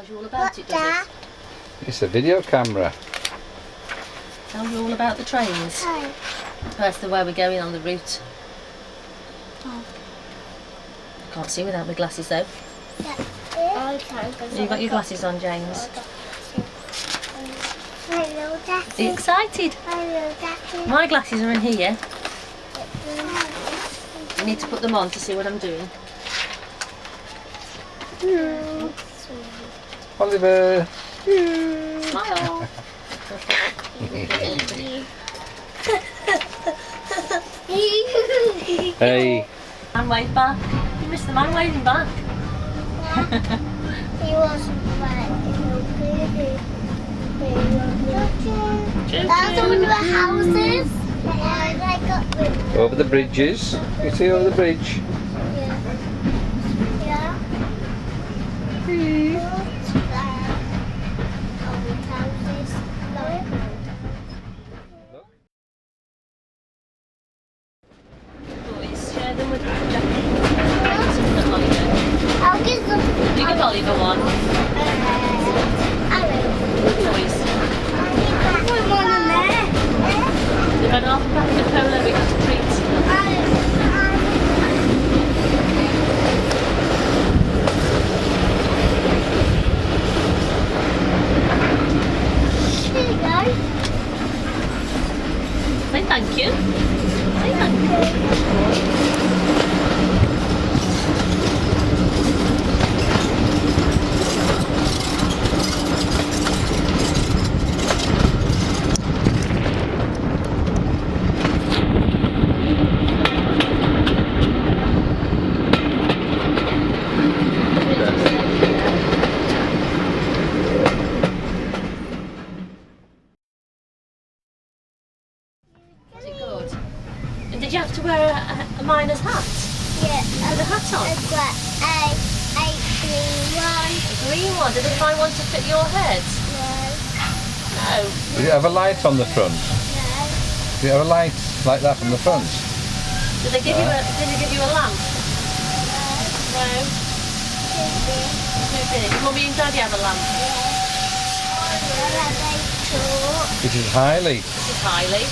Tells you all about it, does it? It's a video camera. Tells you all about the trains. Hi. That's the way we're going on the route. Oh. Can't see without my glasses though. Yeah. You got your glasses on, James. Hello, Daddy. Are you excited? Hello, Daddy. My glasses are in here. I need to put them on to see what I'm doing. Oliver. Smile. Hey. Man wave back. You missed the man waving back. He wasn't right. That's all the houses. And I got rid. Over the bridges. You see over the bridge? Yeah. Yeah. What's that? Old houses. Boys, share them with Jack. I'll give them. You give Oliver one. I will. Boys. Put one in there. They've had half a packet of polo we got to treat. Here you go. Say thank you. Say thank you. Was it good? And did you have to wear a miner's hat? Yeah. With a hat on? I've got a green one. A green one. Did they find one to fit your head? No. No. Did it have a light on the front? No. Did it have a light like that on the front? Did they give you a lamp? No. Who did? Did Mummy and Daddy have a lamp? This is Hailey. This is Hailey.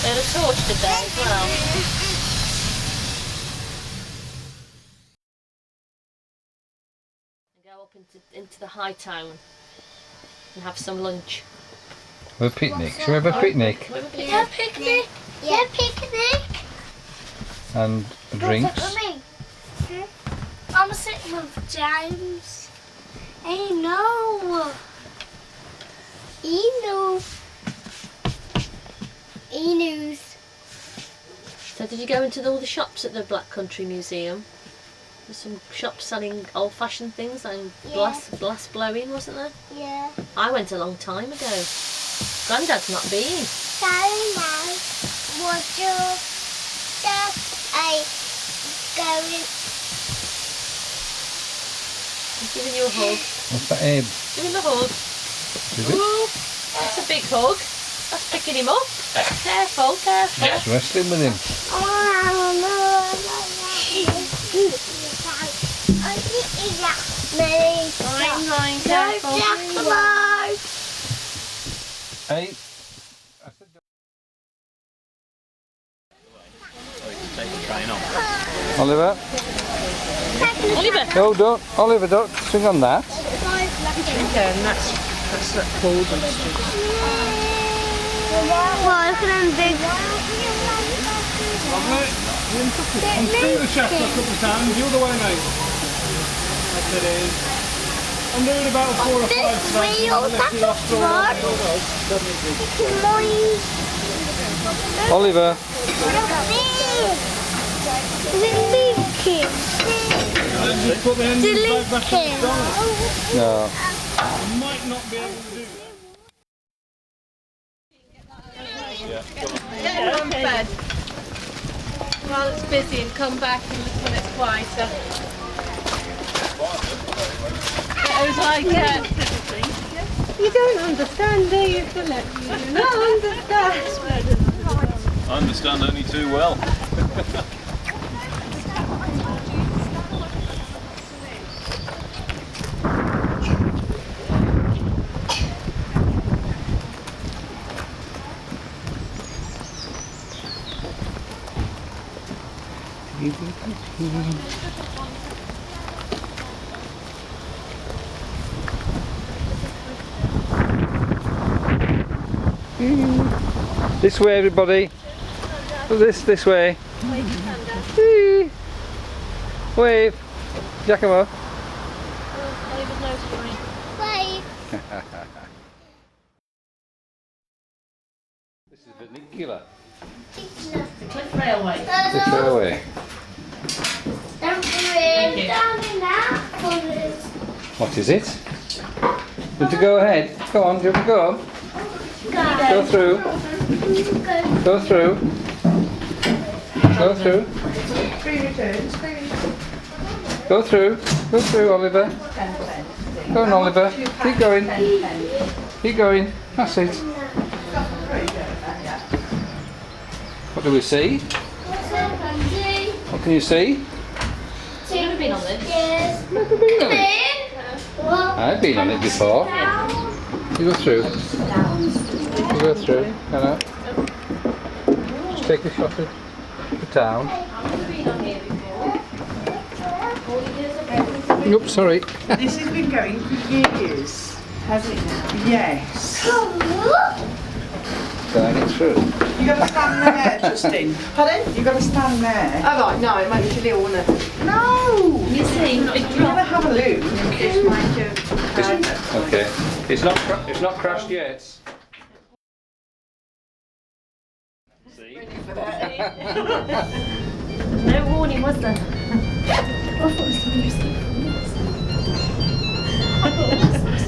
They had a torch, did they, as well? And go up into the high town and have some lunch. Have a picnic. Shall we have a picnic? Yeah, picnic. Yeah, picnic. And drinks? I'm sitting with James. Hey, no. He knows. He knows. So did you go into all the shops at the Black Country Museum? There's some shops selling old-fashioned things and glass blowing, wasn't there? Yeah. I went a long time ago. Grandad's not been. So now, would you just going? He's giving you a hug. What's that, Abe? Give him a hug. Is it? Ooh, that's a big hug. That's picking him up. Careful, careful. It's wrestling with him. Fine, careful. Hey. Oliver? Oliver. No, don't. Oliver, don't swing on that. Okay, and that's that cold and stuff. Well, look at them big. I'm through the shaft a couple of times, the other way, mate. That's it is. I'm doing about 4 or 5 This times. wheel, that's a frog. Oliver. Is it leaking? Just put the engine Is it back in the leaking? No. I might not be able to do that. Get everyone fed while it's busy and come back when it's quieter. It was like, you don't understand, do you, Philip? You do not understand. I understand only too well. This way, everybody. This way. Wave. Giacomo. Wave. This is vernacular. Cliff Railway. Cliff Railway. Don't worry, down in that forest. What is it? Want to go ahead? Go on, do you want to go? Go through. Go through. Go through. Go through. Go through, Oliver. Go on, Oliver. Keep going. Keep going. That's it. What do we see? What can you see? Never been on this. Yes. Never been on it. I've been on it before. You go through. You go through. Hello. Just take a shot at the town. Oops, sorry. This has been going for years, has it now? Yes. Going it through. You got to stand there, Justin. Pardon? You got to stand there. Oh right, no, it makes you little, wouldn't it? No. You see, You're going to have a look. Just make you. Okay. It's not crashed yet. See? no warning, was there?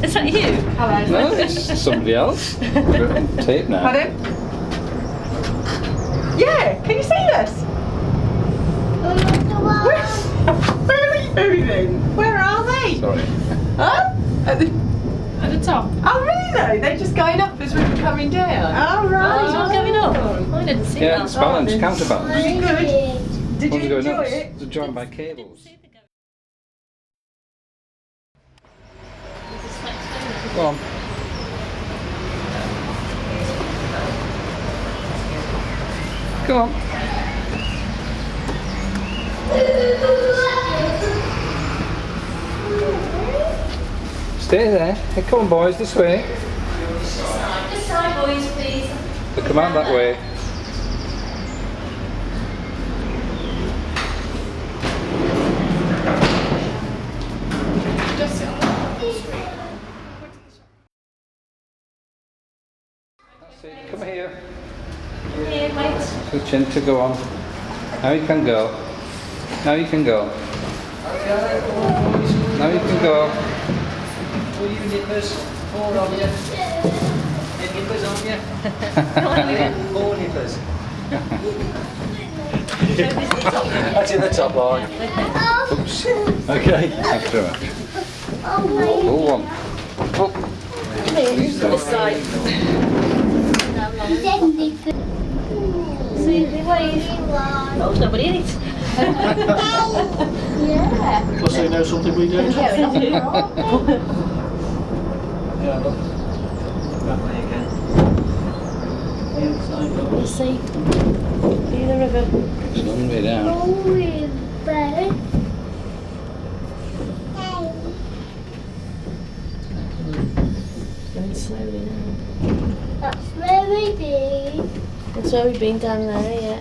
Is that you? Hello. No, it's somebody else. Got it on tape now. Pardon? Yeah, can you see us? Where are we moving? Where are they? Sorry. Huh? At the top. Oh really? They're just going up as we were coming down. Oh Oh, right. it's not going up. I didn't see Yeah, that. it's balanced, counterbalance. Was it good? Did One's you going enjoy up. it? It's joined by cables. Go on. Go on. Stay there. Hey, come on, boys, this way. This side, boys, please. Come out that way. That's it. Come here. Here, wait. Switch in to go on. Now you can go. Now you can go. Now you can go. All you nippers, 4 of you. Any nippers on you? 4 nippers. That's in the top line. Oops. Okay. Thanks very much. Pull one. Pull. This side. See, they wave. Oh, there's nobody in it. Yeah. Plus they know something we don't. Yeah, look. That way again. The other side, look. You see? See the river. It's a long way down. Going slowly now. That's where we be. That's where we've been down there, yeah.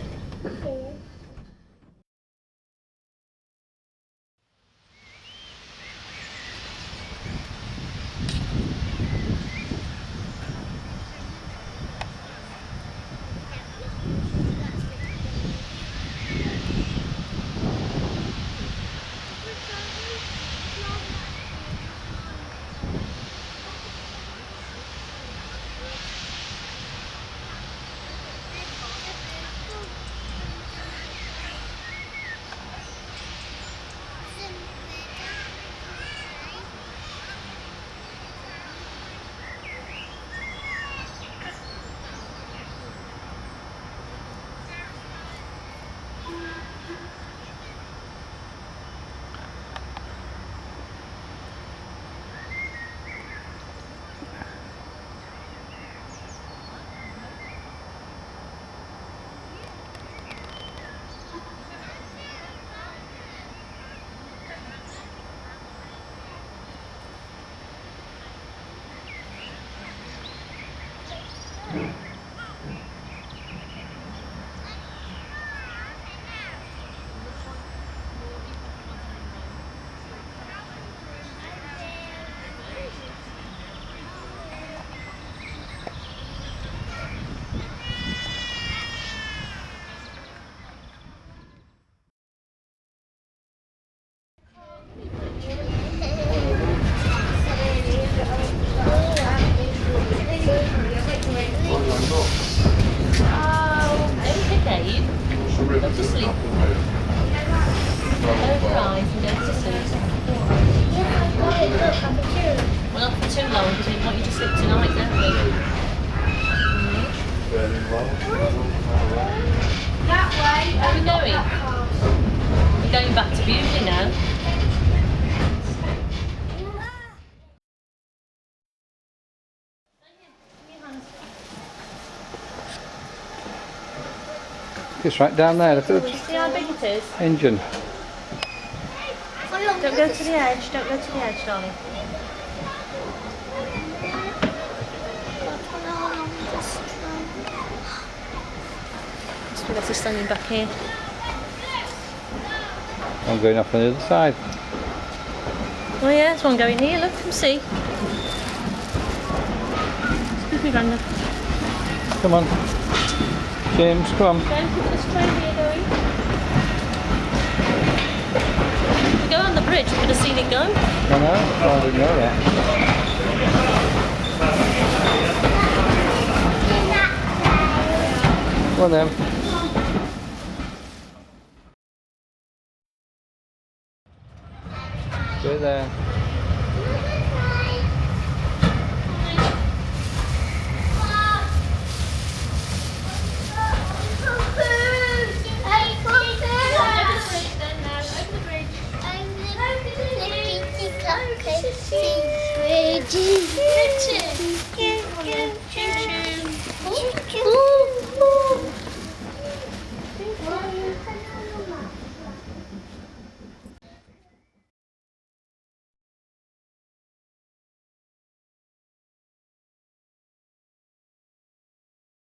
long because we want you to sleep tonight, don't we? That way. Where are we going? We're going back to Bewley now. It's right down there, look at See how big it is? the engine. Don't go to the edge, don't go to the edge, darling. Must be better standing back here. I'm going off on the other side. Oh yeah, there's one going here, look, come see. Excuse me, Brandon. Come on. James, come on. James, look at this train here going. If we go on the bridge, we could have seen it go. I know, I didn't know that. Come on then. Stay there.